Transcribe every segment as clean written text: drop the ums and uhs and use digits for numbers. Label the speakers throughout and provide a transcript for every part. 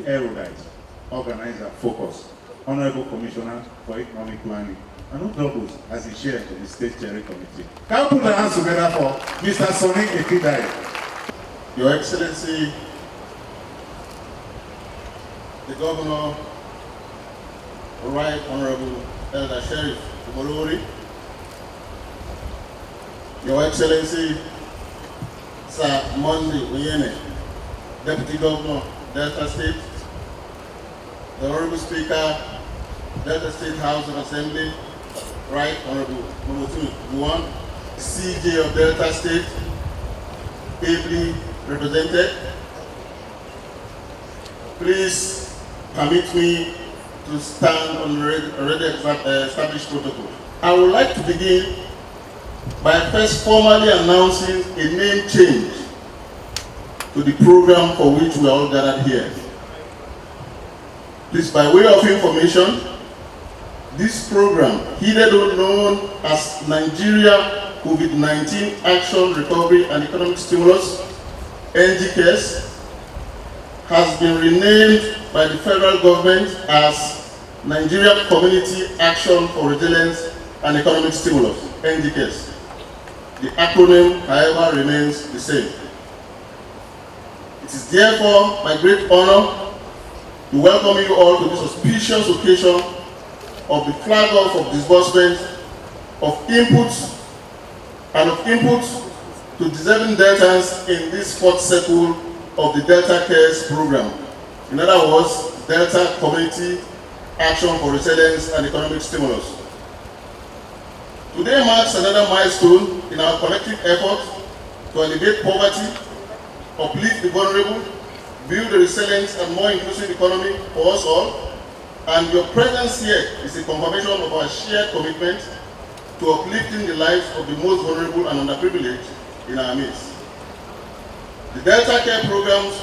Speaker 1: the erudite, organizer, focus, Honorable Commissioner for Economic Planning, and who doubles as the chair of the State Steering Committee. Can we put our hands together for Mr. Sonny Ekidai?
Speaker 2: Your Excellency, the Governor, Right Honorable Elder Sheriff Umolori, Your Excellency, Sir Monday Uyene, Deputy Governor, Delta State, the Honorable Speaker, Delta State House of Assembly, Right Honorable Momotu Guan, CJ of Delta State, ably represented. Please permit me to stand on already established protocol. I would like to begin by first formally announcing a name change to the program for which we are all gathered here. Please, by way of information, this program, hitherto known as Nigeria COVID-19 Action, Recovery and Economic Stimulus, NGCAS, has been renamed by the federal government as Nigeria Community Action for Resilience and Economic Stimulus, NGCAS. The acronym, however, remains the same. It is therefore my great honor to welcome you all to this auspicious occasion of the flag off of disbursement of inputs to deserving Deltans in this fourth cycle of the Delta Cares program. In other words, Delta Community Action for Resilience and Economic Stimulus. Today marks another milestone in our collective effort to alleviate poverty, uplift the vulnerable, build a resilient and more inclusive economy for us all, and your presence here is a confirmation of our shared commitment to uplifting the lives of the most vulnerable and underprivileged in our midst. The Delta Care Programs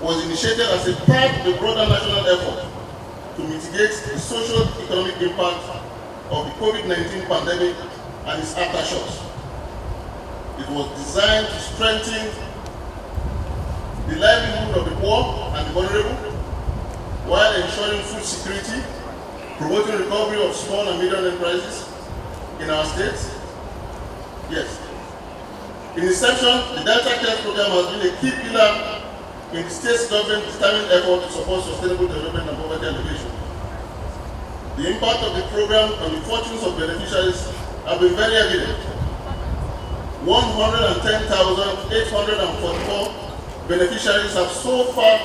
Speaker 2: was initiated as a part of the broader national effort to mitigate the social-economic impact of the COVID-19 pandemic and its aftershocks. It was designed to strengthen the livelihood of the poor and the vulnerable, while ensuring food security, promoting recovery of small and medium enterprises in our state. Yes. In inception, the Delta Care program has been a key pillar in the state's government's determined effort to support sustainable development and poverty alleviation. The impact of the program on the fortunes of beneficiaries have been very evident. 110,844 beneficiaries have so far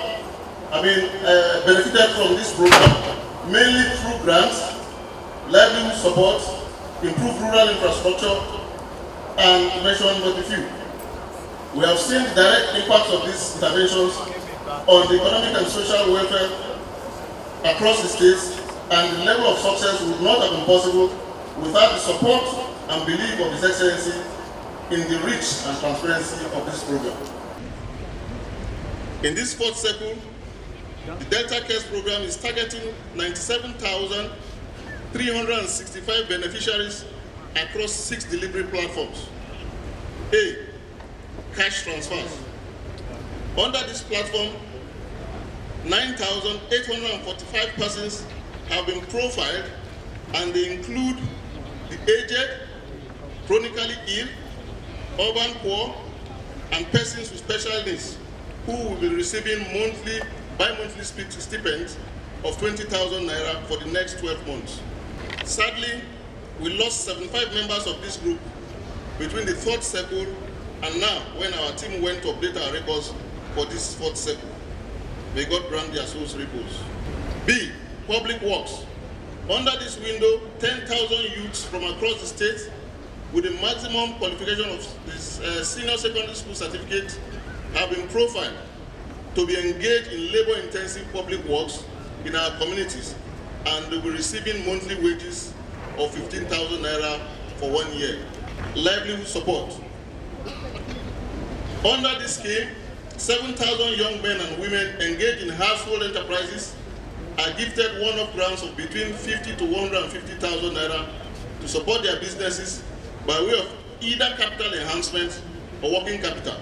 Speaker 2: benefited from this program, mainly through grants, livelihood support, improved rural infrastructure, and to mention but a few. We have seen the direct impacts of these interventions on the economic and social welfare across the states, and the level of success would not have been possible without the support and belief of His Excellency in the reach and transparency of this program. In this fourth cycle, the Delta Cares program is targeting 97,365 beneficiaries across 6 delivery platforms. A. Cash transfers. Under this platform, 9,845 persons have been profiled, and they include the aged, chronically ill, urban poor, and persons with special needs who will be receiving bi-monthly stipends of 20,000 naira for the next 12 months. Sadly, we lost 75 members of this group between the third cycle and now, when our team went to update our records for this fourth cycle. May God grant their souls repose. B. Public Works. Under this window, 10,000 youths from across the state with a maximum qualification of this senior secondary school certificate have been profiled to be engaged in labor-intensive public works in our communities, and they will be receiving monthly wages of 15,000 naira for 1 year. Livelihood support. Under this scheme, 7,000 young men and women engaged in household enterprises are gifted one-off grants of between 50 to 150,000 naira to support their businesses by way of either capital enhancement or working capital.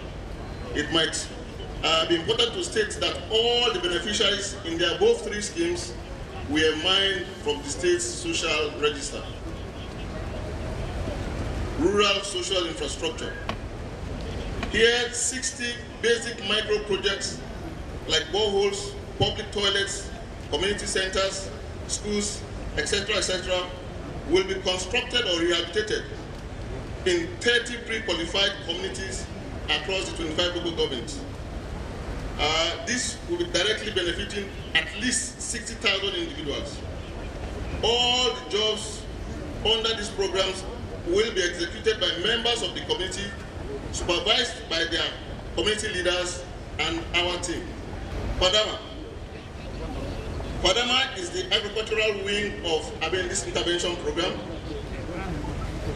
Speaker 2: It might Be important to state that all the beneficiaries in the above three schemes were mined from the state's social register. Rural social infrastructure. Here, 60 basic micro projects like boreholes, public toilets, community centers, schools, etc., will be constructed or rehabilitated in 30 pre-qualified communities across the 25 local governments. This will be directly benefiting at least 60,000 individuals. All the jobs under these programs will be executed by members of the community, supervised by their community leaders and our team. Fadama. Fadama is the agricultural wing of this intervention program.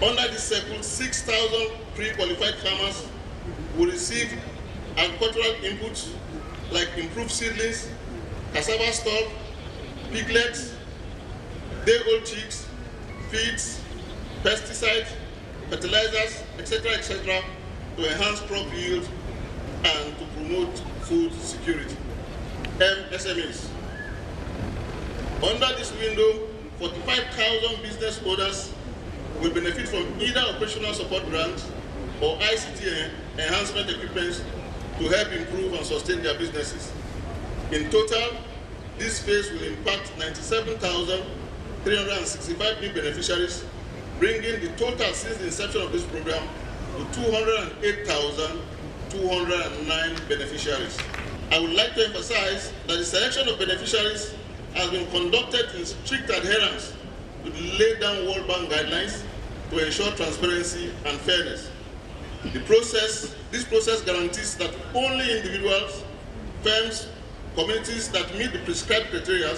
Speaker 2: Under this circle, 6,000 pre-qualified farmers will receive agricultural inputs like improved seedlings, cassava stalk, piglets, day-old chicks, feeds, pesticides, fertilizers, etc., to enhance crop yield and to promote food security. MSMEs. Under this window, 45,000 business owners will benefit from either operational support grants or ICT enhancement equipment to help improve and sustain their businesses. In total, this phase will impact 97,365 new beneficiaries, bringing the total since the inception of this program to 208,209 beneficiaries. I would like to emphasize that the selection of beneficiaries has been conducted in strict adherence to the laid down World Bank guidelines to ensure transparency and fairness. This process guarantees that only individuals, firms, communities that meet the prescribed criteria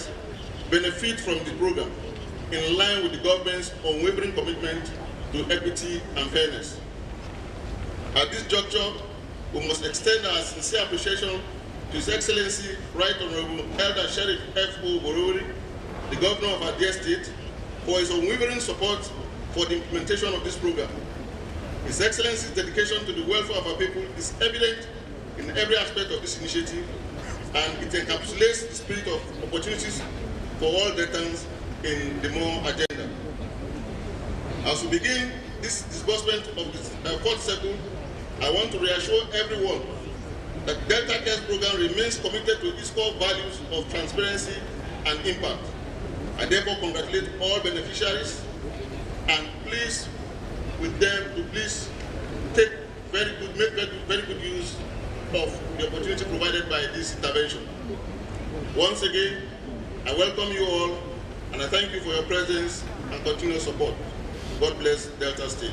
Speaker 2: benefit from the program, in line with the government's unwavering commitment to equity and fairness. At this juncture, we must extend our sincere appreciation to His Excellency Right Honorable Elder Sheriff F.O. Borori, the Governor of our dear state, for his unwavering support for the implementation of this program. His Excellency's dedication to the welfare of our people is evident in every aspect of this initiative, and it encapsulates the spirit of opportunities for all veterans in the MORE agenda. As we begin this disbursement of the fourth circle, I want to reassure everyone that Delta Cares program remains committed to its core values of transparency and impact. I therefore congratulate all beneficiaries and please with them to please make very good use of the opportunity provided by this intervention. Once again, I welcome you all and I thank you for your presence and continued support. God bless Delta State.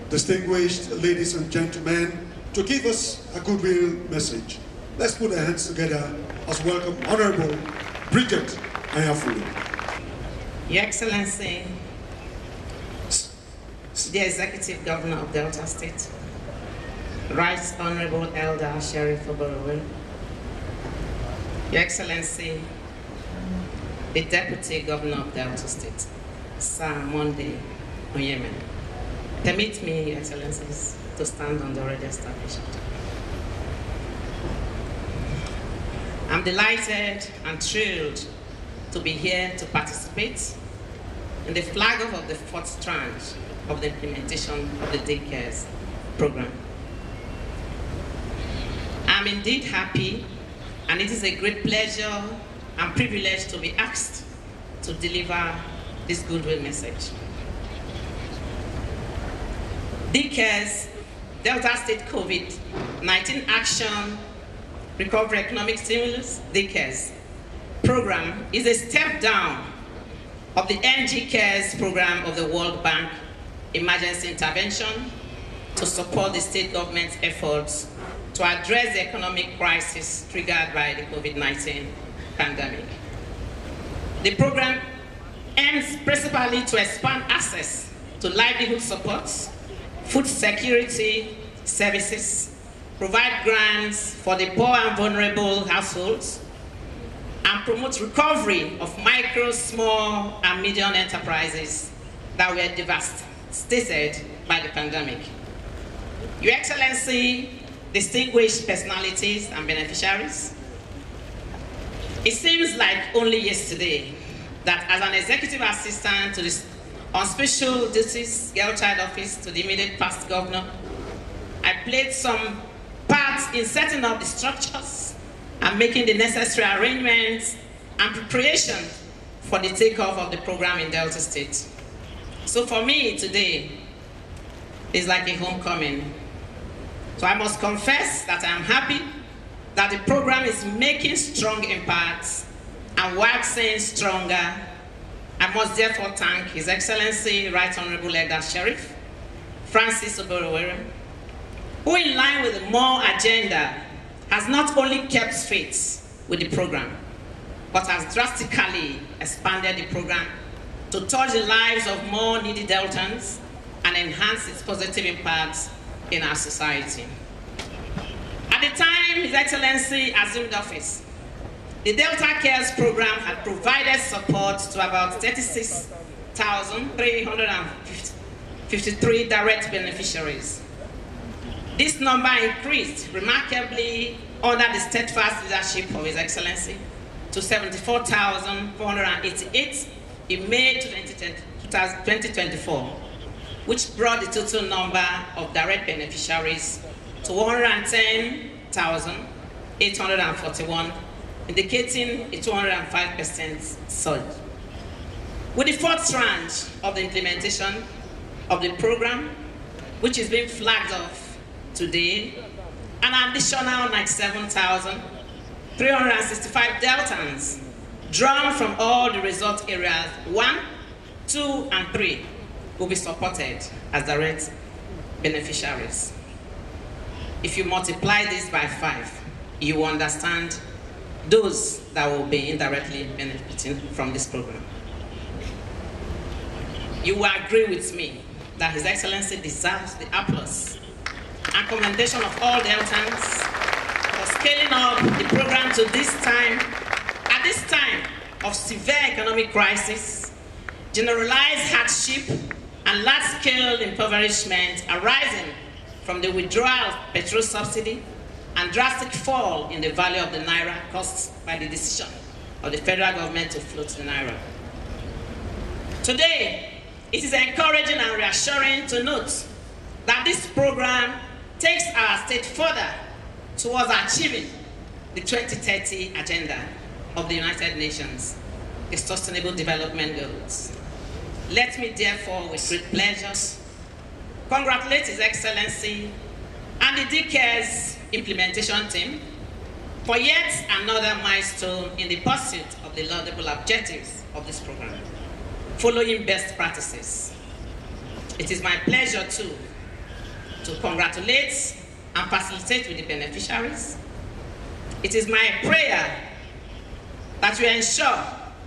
Speaker 3: Distinguished ladies and gentlemen, to give us a goodwill message, let's put our hands together as welcome Honorable Bridget Ayafulu.
Speaker 4: Your Excellency, the Executive Governor of Delta State, Right Honorable Elder Sheriff Oborowin, Your Excellency, the Deputy Governor of Delta State, Sir Monday Onyemen. Permit me, Your Excellencies, to stand on the already established. I'm delighted and thrilled to be here to participate in the flag off of the fourth tranche of the implementation of the Day Cares program. I'm indeed happy, and it is a great pleasure and privilege to be asked to deliver this goodwill message. Day Cares, Delta State COVID-19 Action Recovery Economic Stimulus, Day Cares program is a step down of the NG Cares program of the World Bank Emergency Intervention to support the state government's efforts to address the economic crisis triggered by the COVID-19 pandemic. The program aims principally to expand access to livelihood supports, food security services, provide grants for the poor and vulnerable households, and promote recovery of micro, small, and medium enterprises that were devastated by the pandemic. Your Excellency, distinguished personalities and beneficiaries, it seems like only yesterday that as an executive assistant to the on special duties girl child office to the immediate past governor, I played some part in setting up the structures and making the necessary arrangements and preparation for the takeoff of the program in Delta State. So for me today, it's like a homecoming. So I must confess that I am happy that the program is making strong impacts and waxing stronger. I must therefore thank His Excellency Right Honorable Elder Sheriff Francis Oborowere, who in line with the more agenda has not only kept faith with the program, but has drastically expanded the program to touch the lives of more needy Deltans and enhance its positive impacts in our society. At the time His Excellency assumed office, the Delta Cares program had provided support to about 36,353 direct beneficiaries. This number increased remarkably under the steadfast leadership of His Excellency to 74,488 in May 2024, which brought the total number of direct beneficiaries to 110,841, indicating a 205% surge. With the fourth tranche of the implementation of the program, which is being flagged off today, an additional 97,365 Deltans drawn from all the resort areas 1, 2, and 3 will be supported as direct beneficiaries. If you multiply this by 5, you will understand those that will be indirectly benefiting from this program. You will agree with me that His Excellency deserves the applause and commendation of all Deltans for scaling up the program to this time, at this time of severe economic crisis, generalized hardship, and large-scale impoverishment arising from the withdrawal of petrol subsidy and drastic fall in the value of the Naira caused by the decision of the federal government to float the Naira. Today, it is encouraging and reassuring to note that this program takes our state further towards achieving the 2030 agenda of the United Nations, the Sustainable Development Goals. Let me therefore, with great pleasure, congratulate His Excellency and the DCARES implementation team for yet another milestone in the pursuit of the laudable objectives of this program, following best practices. It is my pleasure too to congratulate and facilitate with the beneficiaries. It is my prayer that you ensure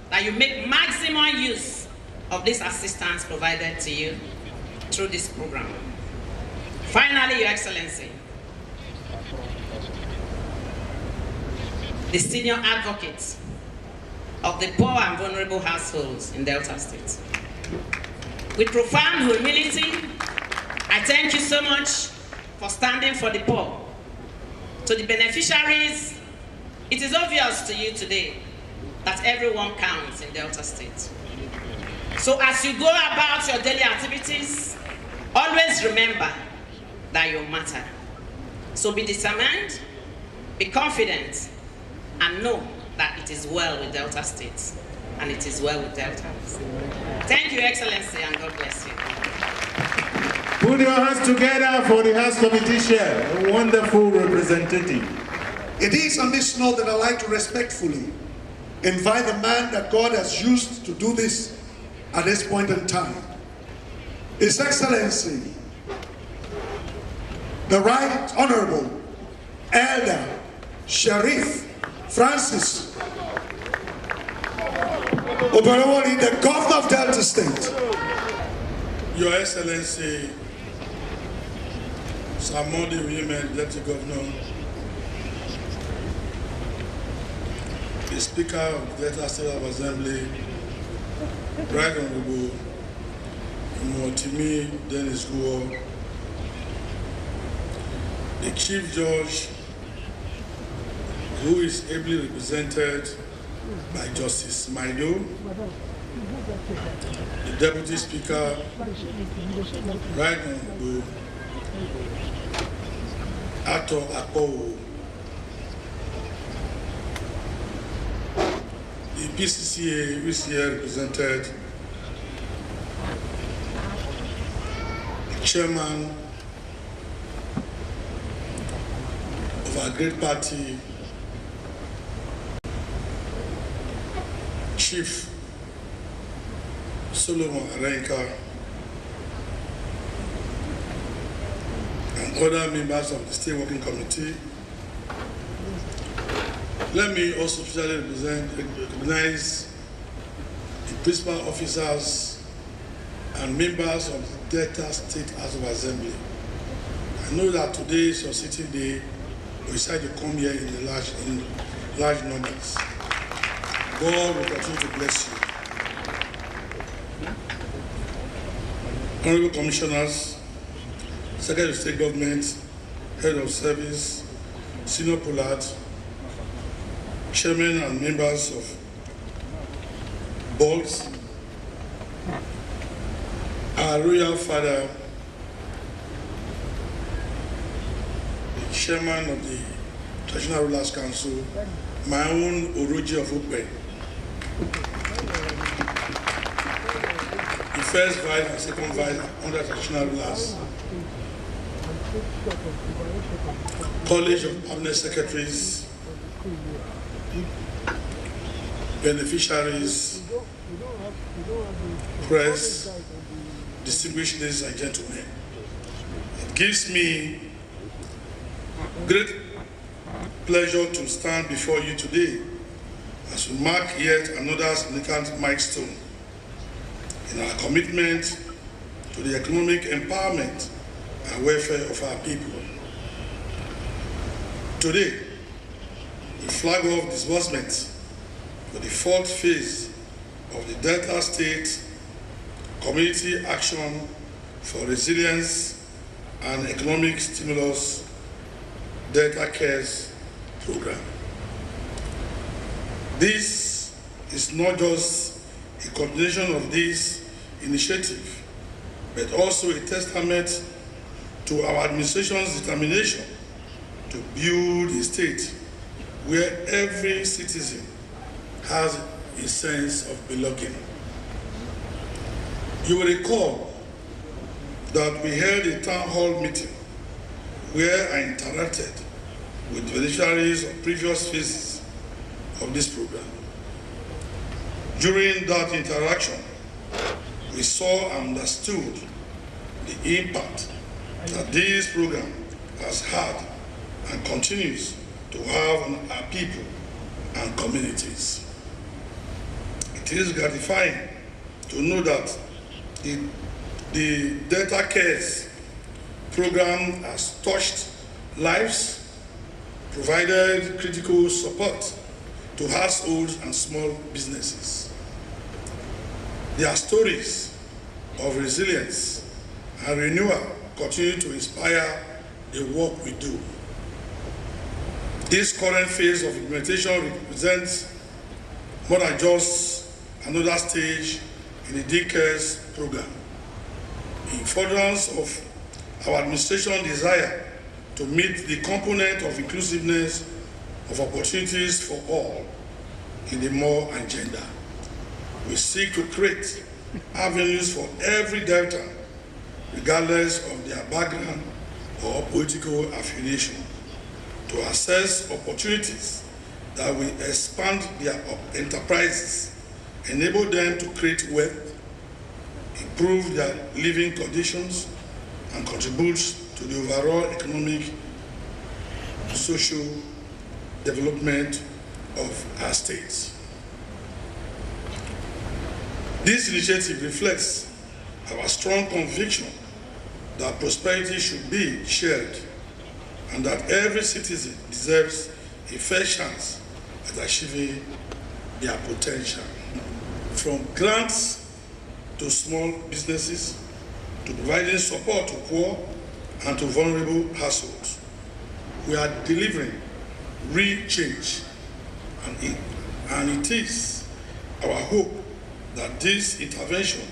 Speaker 4: that you make maximum use of this assistance provided to you through this program. Finally, Your Excellency, the senior advocate of the poor and vulnerable households in Delta State. With profound humility, I thank you so much for standing for the poor. To the beneficiaries, it is obvious to you today that everyone counts in Delta State. So as you go about your daily activities, always remember that you matter. So be determined, be confident, and know that it is well with Delta State, and it is well with Deltans. Thank you, Excellency, and God bless you.
Speaker 1: Put your hands together for the House Committee Chair, a wonderful representative.
Speaker 3: It is on this note that I'd like to respectfully invite the man that God has used to do this at this point in time. His Excellency, the Right Honorable Elder Sheriff Francis Oborowere, the Governor of Delta State.
Speaker 5: Your Excellency, Samodi Women, Deputy Governor, the Speaker of the Delta State Assembly, Right Honorable Motimi Dennis Guo, the Chief Judge, who is ably represented by Justice Maido, the Deputy Speaker, Right Honorable Ato Akpo, the PCCA, which is here represented, the Chairman of our great party, Chief Solomon Arenka, and other members of the State Working Committee. Let me also specially recognize the principal officers and members of the Delta State House of Assembly. I know that today is your sitting day, but you decided to come here in large numbers. God will continue to bless you. Honorable Commissioners, Secretary of State Government, Head of Service, Senior Pollard, Chairmen and members of boards, our Royal Father, the Chairman of the Traditional Rulers Council, my own Oroji of Ukpe, the first vice and second vice under Traditional Rulers, College of Permanent Secretaries, beneficiaries, press, distinguished ladies and gentlemen. It gives me great pleasure to stand before you today as we mark yet another significant milestone in our commitment to the economic empowerment and welfare of our people. Today, we flag off disbursements for the fourth phase of the Delta State Community Action for Resilience and Economic Stimulus Delta Cares Program. This is not just a continuation of this initiative, but also a testament to our administration's determination to build a state where every citizen has a sense of belonging. You will recall that we held a town hall meeting where I interacted with beneficiaries of previous phases of this program. During that interaction, we saw and understood the impact that this program has had and continues to have on our people and communities. It is gratifying to know that the Delta Cares program has touched lives, provided critical support to households and small businesses. Their stories of resilience and renewal continue to inspire the work we do. This current phase of implementation represents more than just another stage in the DCARES program. In furtherance of our administration's desire to meet the component of inclusiveness of opportunities for all in the more agenda, we seek to create avenues for every Delta, regardless of their background or political affiliation, to access opportunities that will expand their enterprises, enable them to create wealth, improve their living conditions, and contribute to the overall economic, social development of our states. This initiative reflects our strong conviction that prosperity should be shared and that every citizen deserves a fair chance at achieving their potential. From grants to small businesses, to providing support to poor and to vulnerable households, we are delivering real change. And it is our hope that this intervention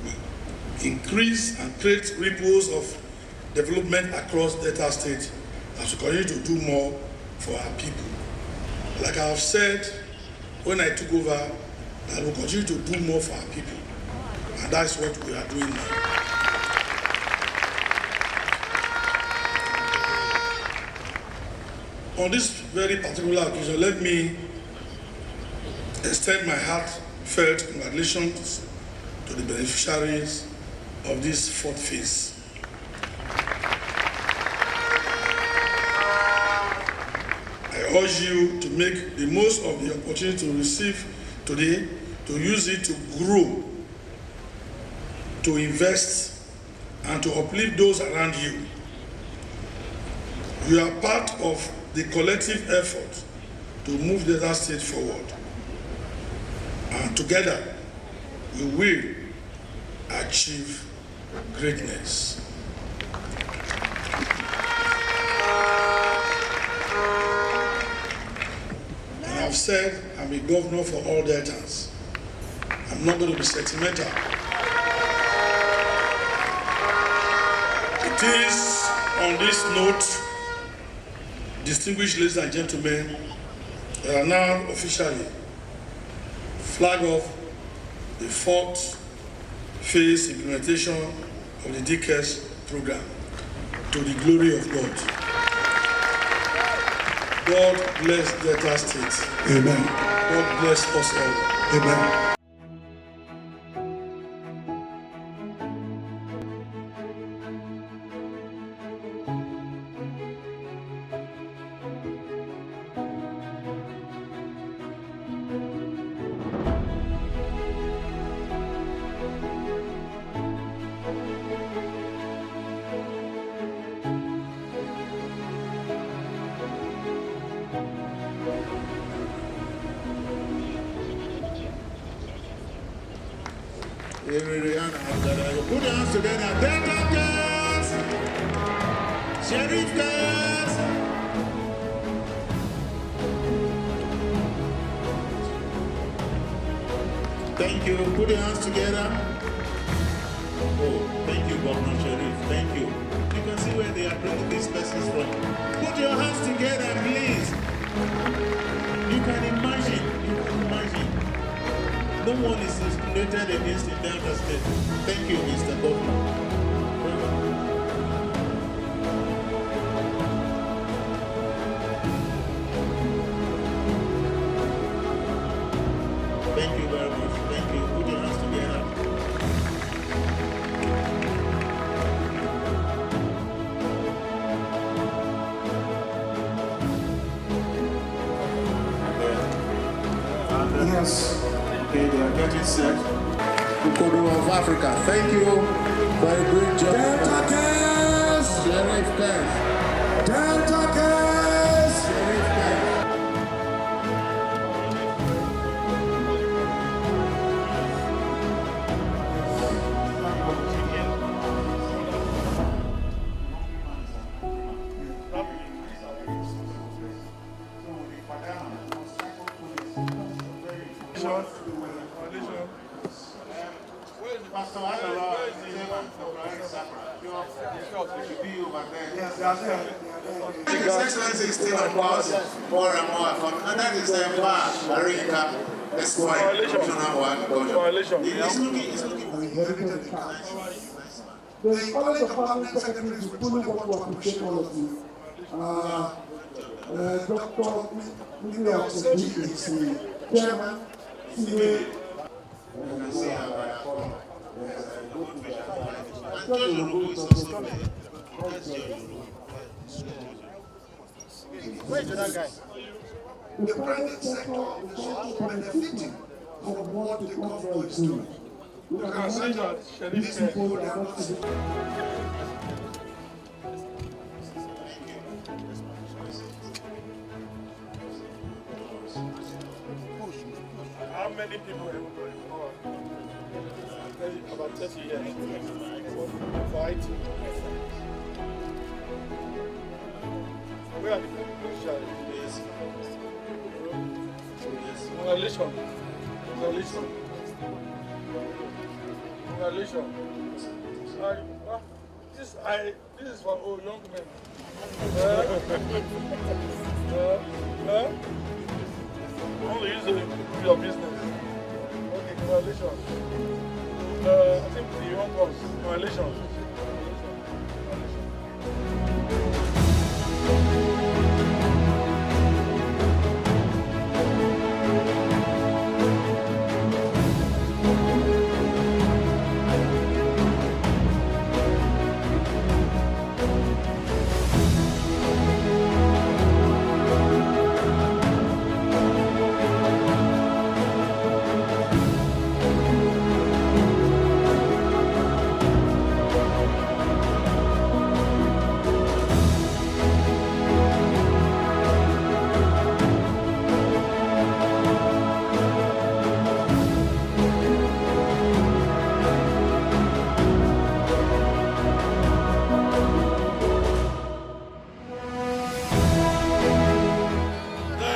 Speaker 5: will increase and create ripples of development across Delta State as we continue to do more for our people. Like I have said when I took over, that we'll continue to do more for our people. And that's what we are doing now. On this very particular occasion, let me extend my heartfelt congratulations to the beneficiaries of this fourth phase. I urge you to make the most of the opportunity to receive today, to use it to grow, to invest, and to uplift those around you. You are part of the collective effort to move the Delta State forward. And together, we will achieve greatness. And I've said I'm a governor for all Deltans. I'm not going to be sentimental. It is on this note, distinguished ladies and gentlemen, we are now officially flag off the fourth phase implementation of the DCARES program to the glory of God. God bless Delta State.
Speaker 3: Amen.
Speaker 5: God bless us all.
Speaker 3: Amen.
Speaker 1: Put your hands together. Delta girls! Sheriff girls! Thank you. Put your hands together. Oh, thank you, Governor Sheriff. Thank you. You can see where they are bringing these persons from. Put your hands together, please. You can imagine. No one is discriminated against in Delta State. Thank you, Mr. Governor. Thank you very much. Thank you. Put your hands together.
Speaker 3: Yes.
Speaker 1: Okay, they are getting set. Kodo of Africa, thank you for a great job.
Speaker 3: Delta girls!
Speaker 1: Sheriff girls.
Speaker 3: Delta girls!
Speaker 1: Sheriff girls. Pastor Adela is His Excellency is still on course more and more from, and that is Arika Esquire, Commissioner 1 Governor. It's looking
Speaker 6: The College of Permanent Secretaries will fully want to appreciate all of you. Dr. William Osebi is the chairman, CA.
Speaker 1: you can see how I have come.
Speaker 6: Where is that guy? The private sector is also benefiting from what the government is doing. We can imagine that these people are not to be.
Speaker 5: How many people have employed? About 30 years. For IT. Where are the beneficiaries? Yes. Yes. Congratulations. Congratulations. Congratulations. This is for all young men. Only use it for your business. Okay, congratulations. I think the young ones. Congratulations.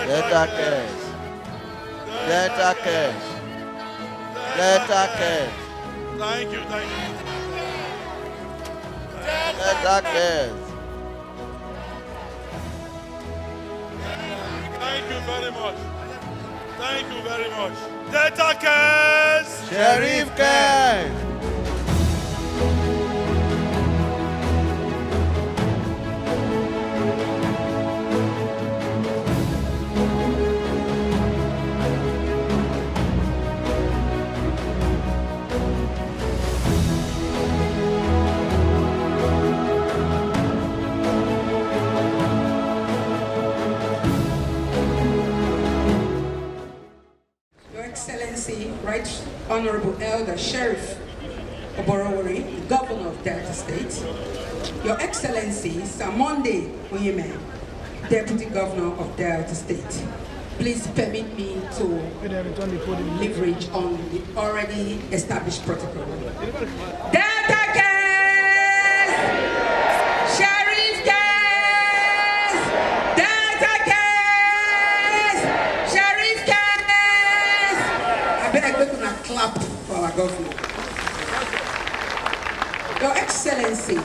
Speaker 7: Delta cash. Delta cash. Delta cash.
Speaker 5: Thank you, thank you.
Speaker 7: Delta cash.
Speaker 5: Thank you very much. Thank you very much. Delta cash.
Speaker 7: Sheriff cash.
Speaker 8: Excellency, Right Honorable Elder Sheriff Oborowori, Governor of Delta State, Your Excellency, Sir Monday Oyeme, Deputy Governor of Delta State, please permit me to leverage on the already established protocol. Delta case! Sheriff case! Delta case! Sheriff case! I beg you to clap for our governor. Your Excellency,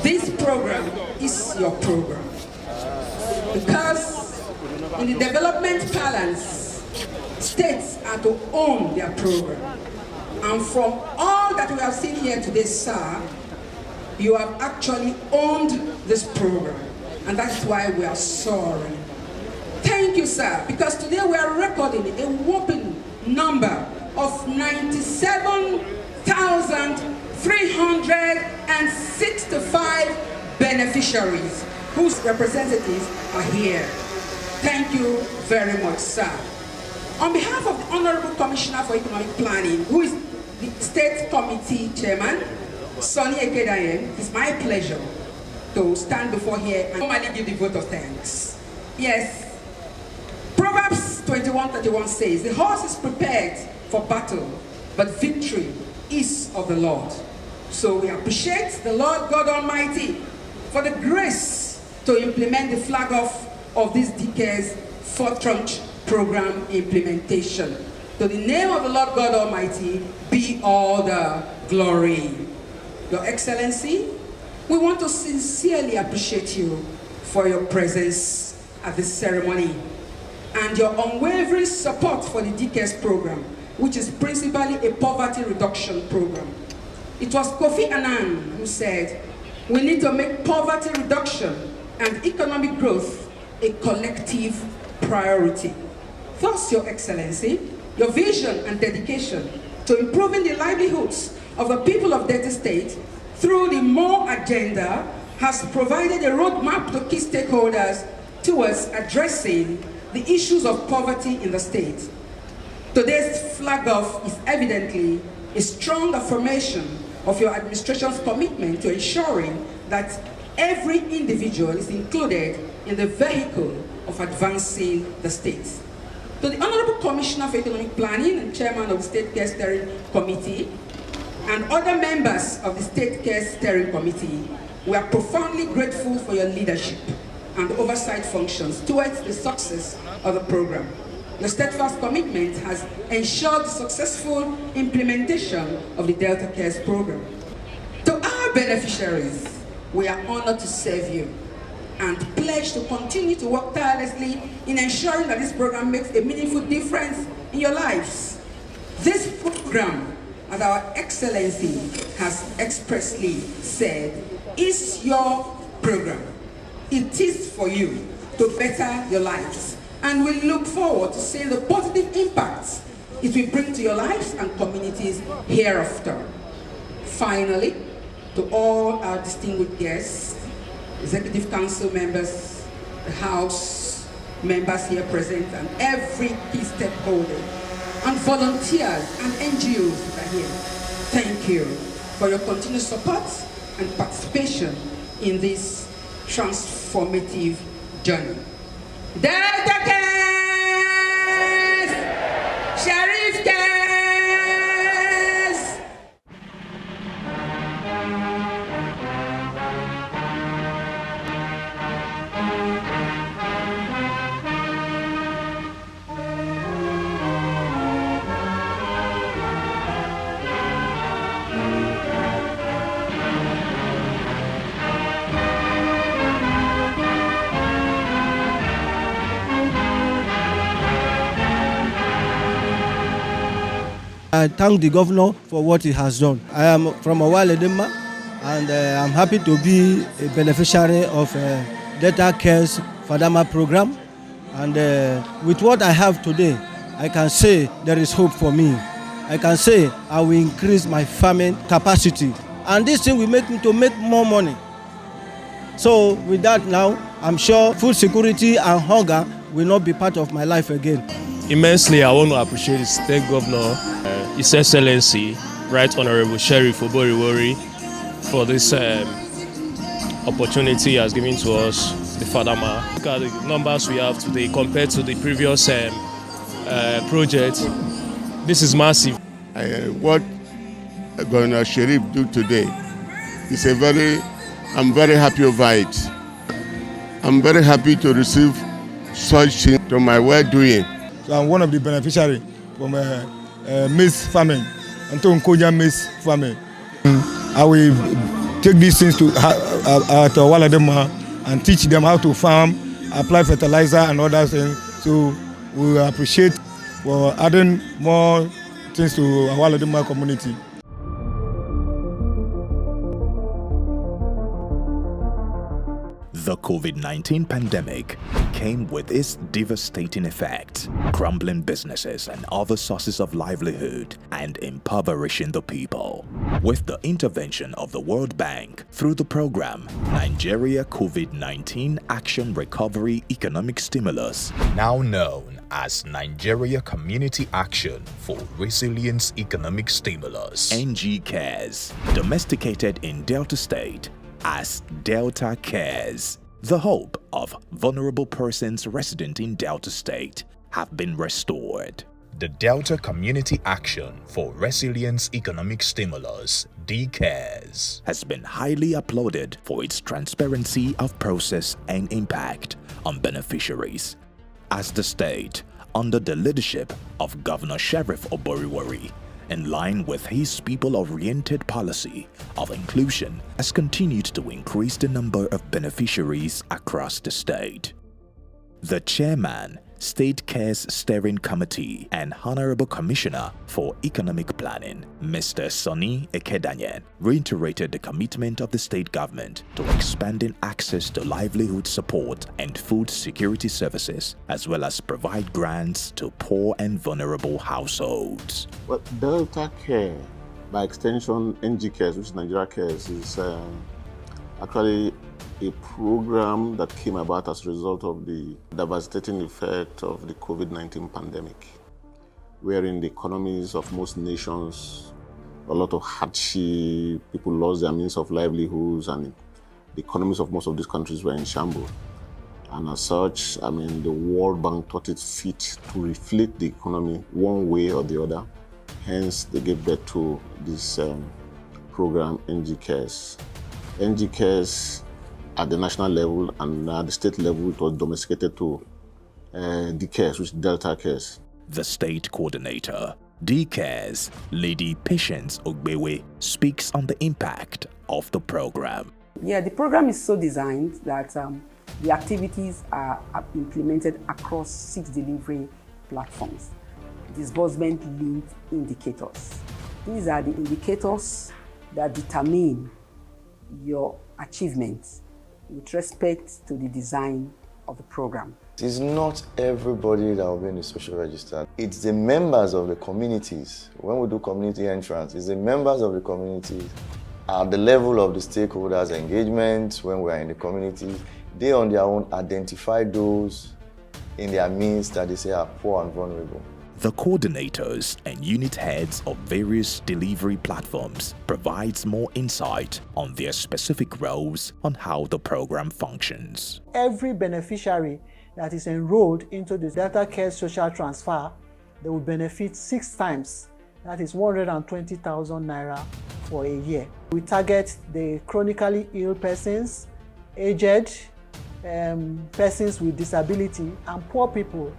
Speaker 8: this program is your program. Because in the development balance, states are to own their program. And from all that we have seen here today, sir, you have actually owned this program. And that's why we are sorry. Thank you, sir, because today we are recording a whopping number of 97,365 beneficiaries whose representatives are here. Thank you very much, sir. On behalf of the Honorable Commissioner for Economic Planning, who is the State Committee Chairman, Sonny Ekedaye, it is my pleasure to stand before here and formally give the vote of thanks. Yes, Proverbs 21:31 says, the horse is prepared for battle, but victory is of the Lord. So we appreciate the Lord God Almighty for the grace to implement the flag off of this decade's fourth tranche program implementation. To the name of the Lord God Almighty be all the glory. Your Excellency, we want to sincerely appreciate you for your presence at this ceremony and your unwavering support for the decade's program, which is principally a poverty reduction program. It was Kofi Annan who said, we need to make poverty reduction and economic growth a collective priority. Thus, Your Excellency, your vision and dedication to improving the livelihoods of the people of Delta State through the MORE agenda has provided a roadmap to key stakeholders towards addressing the issues of poverty in the state. Today's flag off is evidently a strong affirmation of your administration's commitment to ensuring that every individual is included in the vehicle of advancing the state. To the Honorable Commissioner for Economic Planning and Chairman of the State Care Steering Committee and other members of the State Care Steering Committee, We are profoundly grateful for your leadership and oversight functions towards the success of the program. Your steadfast commitment has ensured the successful implementation of the Delta Cares program. To our beneficiaries, we are honored to serve you and pledge to continue to work tirelessly in ensuring that this program makes a meaningful difference in your lives. This program, as our Excellency has expressly said, is your program. It is for you to better your lives, and we look forward to seeing the positive impacts it will bring to your lives and communities hereafter. Finally, to all our distinguished guests, Executive Council members, the House members here present, and every key stakeholder, and volunteers and NGOs that are here, thank you for your continued support and participation in this transformative journey. Delta Cares! Sheriff Cares!
Speaker 9: I thank the governor for what he has done. I am from Owaledema, and I'm happy to be a beneficiary of Delta Cares Fadama program. And with what I have today, I can say there is hope for me. I can say I will increase my farming capacity. And this thing will make me to make more money. So with that now, I'm sure food security and hunger will not be part of my life again.
Speaker 10: Immensely, I want to appreciate the State Governor, His Excellency, Right Honorable Sheriff Oboriwori, for this opportunity he has given to us, the Fadama. Look at the numbers we have today compared to the previous project. This is massive.
Speaker 11: What Governor Sheriff do today is I'm very happy over it. I'm very happy to receive such thing to my well-doing.
Speaker 12: So I'm one of the beneficiaries from maize farming, Nkoja maize farming. I will take these things to Waladema and teach them how to farm, apply fertilizer and other things. So we appreciate for adding more things to our Waladema community.
Speaker 13: The COVID-19 pandemic came with its devastating effects, crumbling businesses and other sources of livelihood and impoverishing the people. With the intervention of the World Bank through the program Nigeria COVID-19 Action Recovery Economic Stimulus, now known as Nigeria Community Action for Resilience Economic Stimulus, NG Cares, domesticated in Delta State as Delta Cares. The hope of vulnerable persons resident in Delta State have been restored. The Delta Community Action for Resilience Economic Stimulus, DCARES, has been highly applauded for its transparency of process and impact on beneficiaries, as the state, under the leadership of Governor Sheriff Oboriwori, in line with his people-oriented policy of inclusion, has continued to increase the number of beneficiaries across the state. The chairman, State Cares Steering Committee and Honorable Commissioner for Economic Planning, Mr. Sonny Ekedanyen, reiterated the commitment of the state government to expanding access to livelihood support and food security services, as well as provide grants to poor and vulnerable households.
Speaker 11: Well, Delta Care, by extension NG Cares, which is Nigeria Cares, is actually a program that came about as a result of the devastating effect of the COVID-19 pandemic, wherein the economies of most nations, a lot of hardship, people lost their means of livelihoods, and the economies of most of these countries were in shambles. And as such, I mean, the World Bank thought it fit to reflate the economy one way or the other. Hence, they gave birth to this program, NG Cares. NG cares at the national level, and at the state level it was domesticated to D-Cares, which is Delta Cares.
Speaker 13: The state coordinator, D-Cares, Lady Patience Ogbewe, speaks on the impact of the program.
Speaker 8: Yeah, the program is so designed that the activities are implemented across 6 delivery platforms. Disbursement linked indicators. These are the indicators that determine your achievements with respect to the design of the program.
Speaker 14: It's not everybody that will be in the social register. It's the members of the communities. When we do community entrance, it's the members of the communities at the level of the stakeholders' engagement when we are in the community. They on their own identify those in their midst that they say are poor and vulnerable.
Speaker 13: The coordinators and unit heads of various delivery platforms provides more insight on their specific roles on how the program functions.
Speaker 15: Every beneficiary that is enrolled into the Delta Care Social Transfer, they will benefit 6 times. That is 120,000 naira for a year. We target the chronically ill persons, aged, persons with disability, and poor people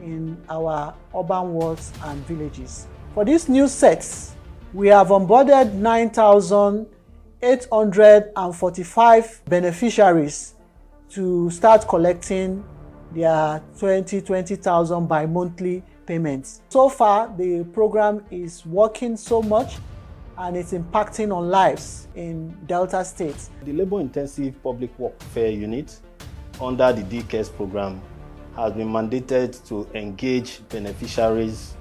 Speaker 15: in our urban wards and villages. For these new sets, we have onboarded 9,845 beneficiaries to start collecting their 20,000 bi-monthly payments. So far, the program is working so much and it's impacting on lives in Delta State.
Speaker 16: The labor-intensive public welfare unit under the D-Cares program has been mandated to engage beneficiaries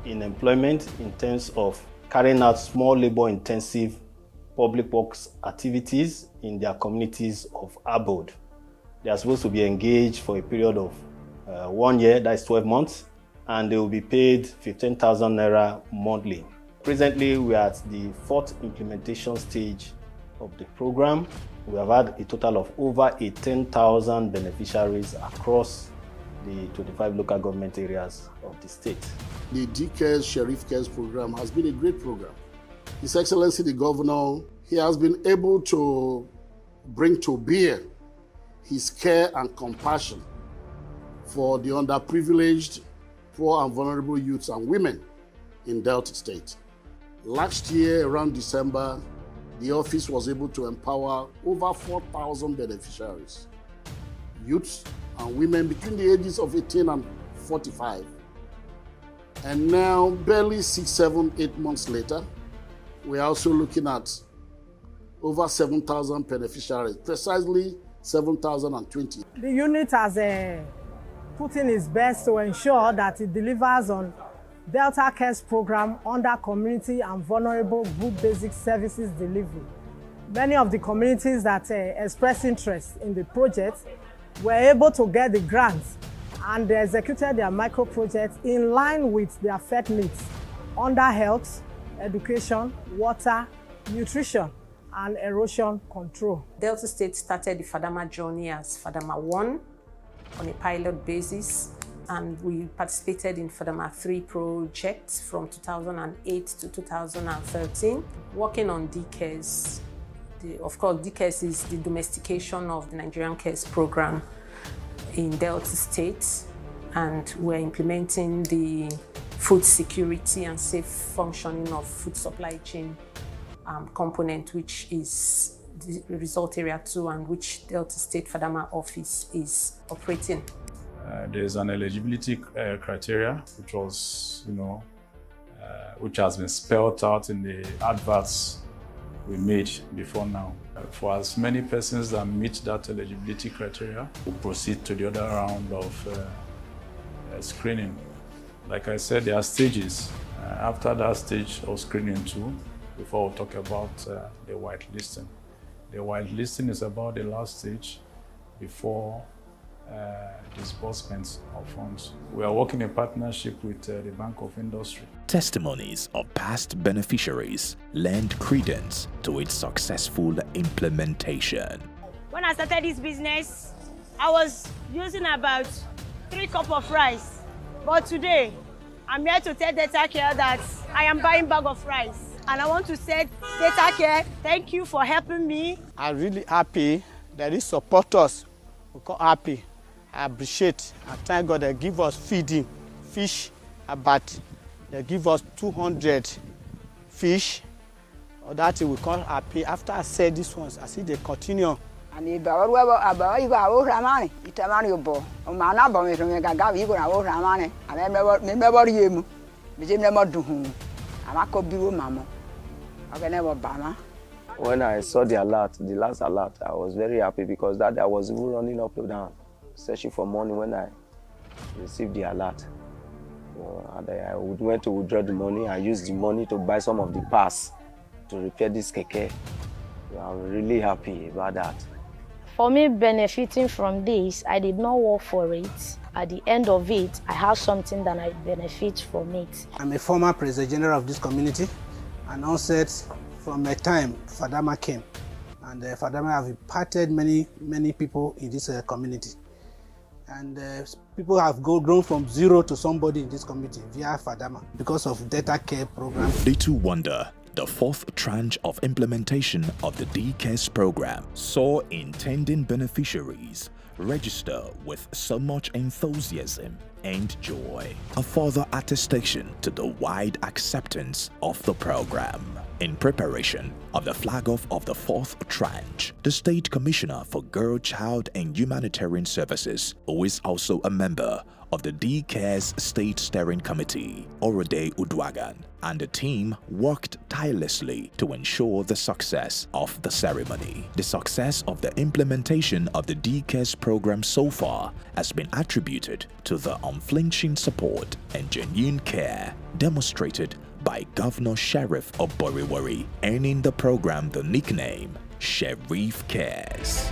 Speaker 16: in employment in terms of carrying out small labor-intensive public works activities in their communities of abode. They are supposed to be engaged for a period of 1 year, that is 12 months, and they will be paid 15,000 naira monthly. Presently, we are at the 4th implementation stage of the program. We have had a total of over 10,000 beneficiaries across the 25 local government areas of the state.
Speaker 17: The D-Cares Sheriff Cares program has been a great program. His Excellency the Governor, he has been able to bring to bear his care and compassion for the underprivileged, poor and vulnerable youths and women in Delta State. Last year, around December, the office was able to empower over 4,000 beneficiaries, youths and women between the ages of 18 and 45. And now, barely 6, 7, 8 months later, we're also looking at over 7,000 beneficiaries, precisely 7,020.
Speaker 15: The unit has put in its best to ensure that it delivers on Delta Cares program under community and vulnerable good basic services delivery. Many of the communities that expressed interest in the project were able to get the grants and they executed their micro projects in line with their FET needs under health, education, water, nutrition, and erosion control.
Speaker 18: Delta State started the Fadama journey as Fadama 1 on a pilot basis, and we participated in Fadama 3 projects from 2008 to 2013, working on D-Cares. Of course, D-Cares is the domestication of the Nigerian Cares program in Delta State, and we're implementing the food security and safe functioning of food supply chain component, which is the result area 2 and which Delta State Fadama office is operating.
Speaker 19: There's an eligibility criteria, which was, which has been spelled out in the adverts we made before now. For as many persons that meet that eligibility criteria, we'll proceed to the other round of screening. Like I said, there are stages. After that stage of screening too, before we talk about the whitelisting. The whitelisting is about the last stage before disbursements of funds. We are working in partnership with the Bank of Industry.
Speaker 13: Testimonies of past beneficiaries lend credence to its successful implementation.
Speaker 20: When I started this business, I was using about 3 cups of rice. But today, I'm here to tell Delta Care that I am buying bag of rice. And I want to say, Data Care, thank you for helping me.
Speaker 21: I'm really happy that they support us. We're happy. I appreciate. I thank God they give us feeding, fish, about they give us 200 fish. Or that we call happy. After I said this ones, I see they continue.
Speaker 22: And if I were you go Ramani, it's a man you bought. A man up on me from Gaga, you go Ramani, and I remember you. But you never do home. I'm a copy of Mamma. I can never Bama.
Speaker 23: When I saw the alert, the last alert, I was very happy because that I was even running up and down, searching for money when I received the alert. And I went to withdraw the money. I used the money to buy some of the parts to repair this keke. So I'm really happy about that.
Speaker 24: For me, benefiting from this, I did not work for it. At the end of it, I have something that I benefit from it.
Speaker 21: I'm a former President General of this community, and also from my time, Fadama came. And Fadama have imparted many people in this community. And people have grown from zero to somebody in this community via Fadama because of Data Care program.
Speaker 13: Little wonder, the fourth tranche of implementation of the DCARES program saw intending beneficiaries register with so much enthusiasm and joy, a further attestation to the wide acceptance of the program. In preparation of the flag-off of the fourth tranche, the State Commissioner for Girl, Child and Humanitarian Services, who is also a member of the DCARES State Steering Committee, Orode Udwagan, and the team worked tirelessly to ensure the success of the ceremony. The success of the implementation of the DCARES program so far has been attributed to the unflinching support and genuine care demonstrated by Governor Sheriff Oboriwari, earning the program the nickname Sheriff Cares.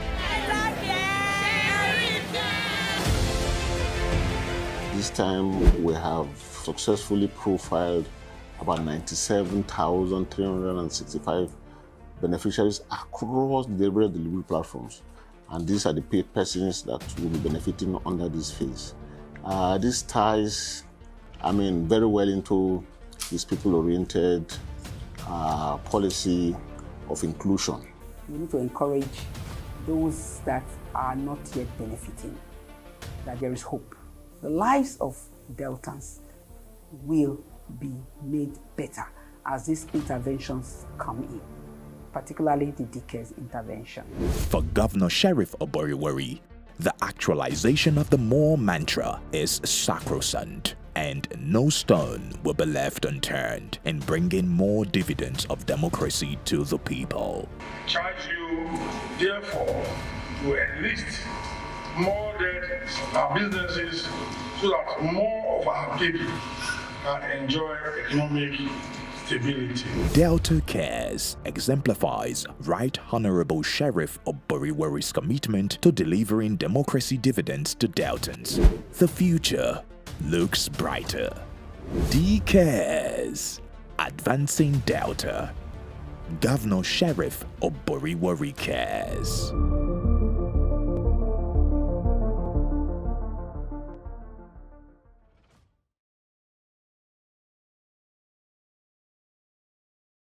Speaker 11: This time we have successfully profiled about 97,365 beneficiaries across the various delivery platforms. And these are the paid persons that will be benefiting under this phase. This ties, very well into this people-oriented policy of inclusion.
Speaker 22: We need to encourage those that are not yet benefiting, that there is hope. The lives of Deltans will be made better as these interventions come in, particularly the DCARES intervention.
Speaker 13: For Governor Sheriff Oboriwari, the actualization of the More mantra is sacrosanct, and no stone will be left unturned in bringing more dividends of democracy to the people.
Speaker 5: Charge you, therefore, to enlist more debt our businesses so that more of our people can enjoy economic stability.
Speaker 13: Delta Cares exemplifies Right Honorable Sheriff Oboriwari's commitment to delivering democracy dividends to Deltans. The future looks brighter. DCARES, advancing Delta. Governor Sheriff Oboriwari Cares.